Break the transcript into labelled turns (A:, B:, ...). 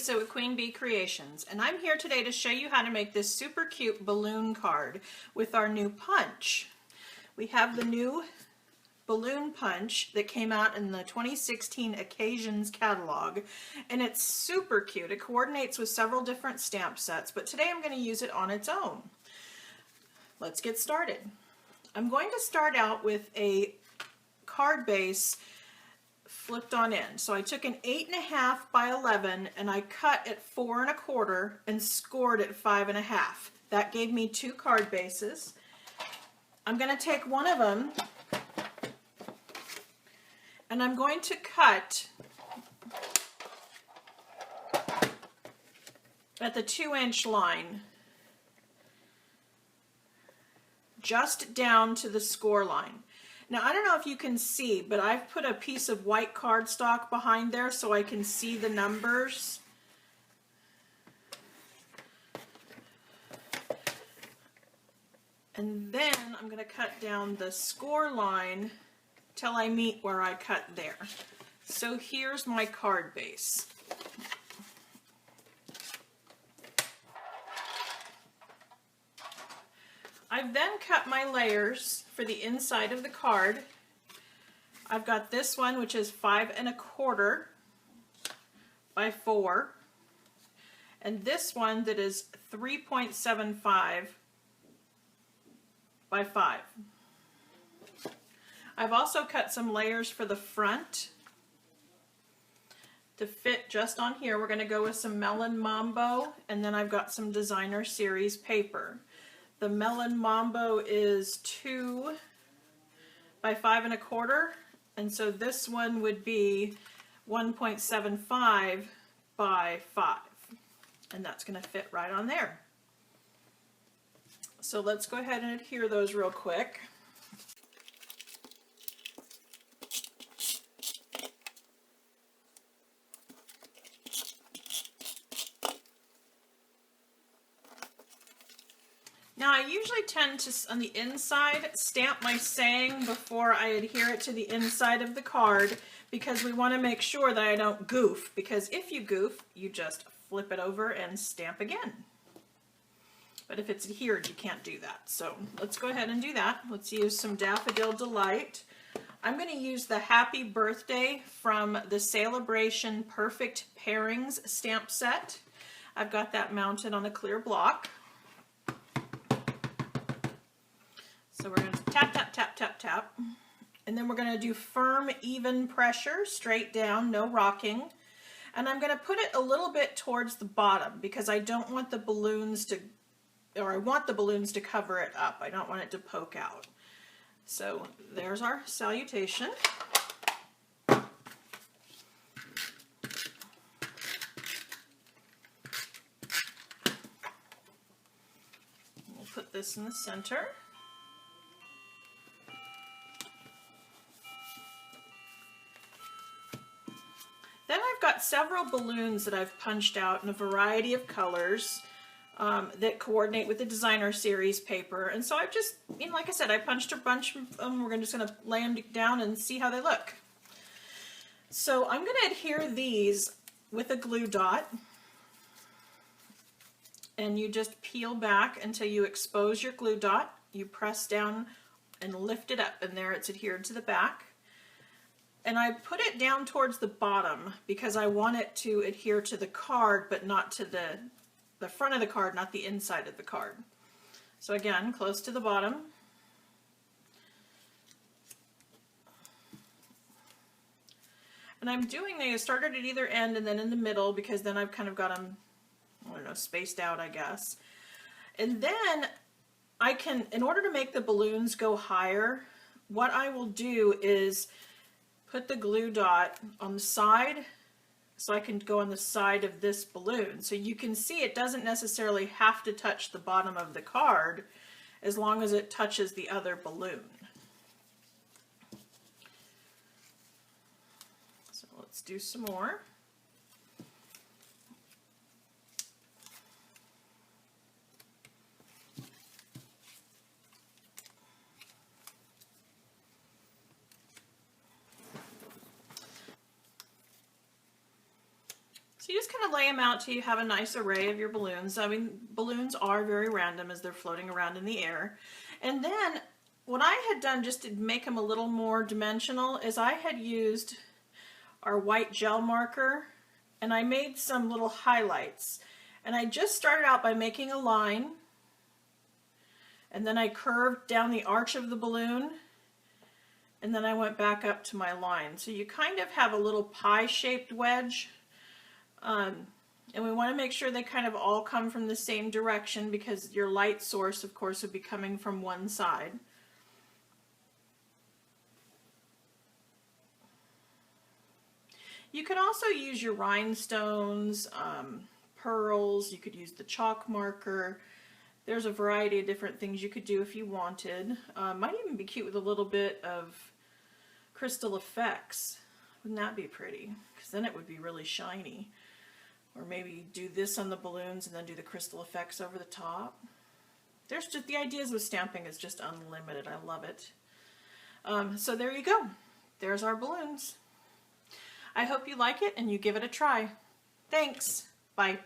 A: Lisa with Queen Bee Creations, and I'm here today to show you how to make this super cute balloon card with our new punch. We have the new balloon punch that came out in the 2016 Occasions catalog, and it's super cute. It coordinates with several different stamp sets, but today I'm going to use it on its own. Let's get started. I'm going to start out with a card base flipped on end. So I took an 8.5 by 11 and I cut at 4 1/4 and scored at 5 1/2. That gave me 2 card bases. I'm going to take one of them and I'm going to cut at the 2-inch line just down to the score line. Now, I don't know if you can see, but I've put a piece of white cardstock behind there so I can see the numbers. And then I'm going to cut down the score line till I meet where I cut there. So here's my card base. I've then cut my layers for the inside of the card. I've got this one, which is 5 1/4 by 4, and this one that is 3.75 by 5. I've also cut some layers for the front to fit just on here. We're going to go with some Melon Mambo, and then I've got some Designer Series paper. The Melon Mambo is 2 by 5 1/4, and so this one would be 1.75 by 5, and that's going to fit right on there. So let's go ahead and adhere those real quick. Now I usually tend to, on the inside, stamp my saying before I adhere it to the inside of the card, because we want to make sure that I don't goof, because if you goof, you just flip it over and stamp again. But if it's adhered, you can't do that. So let's go ahead and do that. Let's use some Daffodil Delight. I'm going to use the Happy Birthday from the Celebration Perfect Pairings stamp set. I've got that mounted on a clear block. So we're going to tap, tap, tap, tap, tap. And then we're going to do firm, even pressure, straight down, no rocking. And I'm going to put it a little bit towards the bottom because I don't want the balloons to, or I want the balloons to cover it up. I don't want it to poke out. So there's our salutation. We'll put this in the center. Then I've got several balloons that I've punched out in a variety of colors that coordinate with the Designer Series paper. And so I've just, like I said, I punched a bunch of them. We're just going to lay them down and see how they look. So I'm going to adhere these with a glue dot. And you just peel back until you expose your glue dot. You press down and lift it up, and there it's adhered to the back. And I put it down towards the bottom because I want it to adhere to the card, but not to the front of the card, not the inside of the card. So again, close to the bottom. And I'm doing, they started at either end and then in the middle because then I've kind of got them, I don't know, spaced out, I guess. And then I can, in order to make the balloons go higher, what I will do is put the glue dot on the side so I can go on the side of this balloon. So you can see it doesn't necessarily have to touch the bottom of the card as long as it touches the other balloon. So let's do some more. So you just kind of lay them out till you have a nice array of your balloons. I mean, balloons are very random as they're floating around in the air. And then what I had done just to make them a little more dimensional is I had used our white gel marker and I made some little highlights. And I just started out by making a line, and then I curved down the arch of the balloon, and then I went back up to my line. So you kind of have a little pie-shaped wedge. And we want to make sure they kind of all come from the same direction, because your light source, of course, would be coming from one side. You could also use your rhinestones, pearls, you could use the chalk marker. There's a variety of different things you could do if you wanted. Might even be cute with a little bit of crystal effects. Wouldn't that be pretty? Because then it would be really shiny. Or maybe do this on the balloons and then do the crystal effects over the top. There's just, the ideas with stamping is just unlimited. I love it. So there you go. There's our balloons. I hope you like it and you give it a try. Thanks. Bye.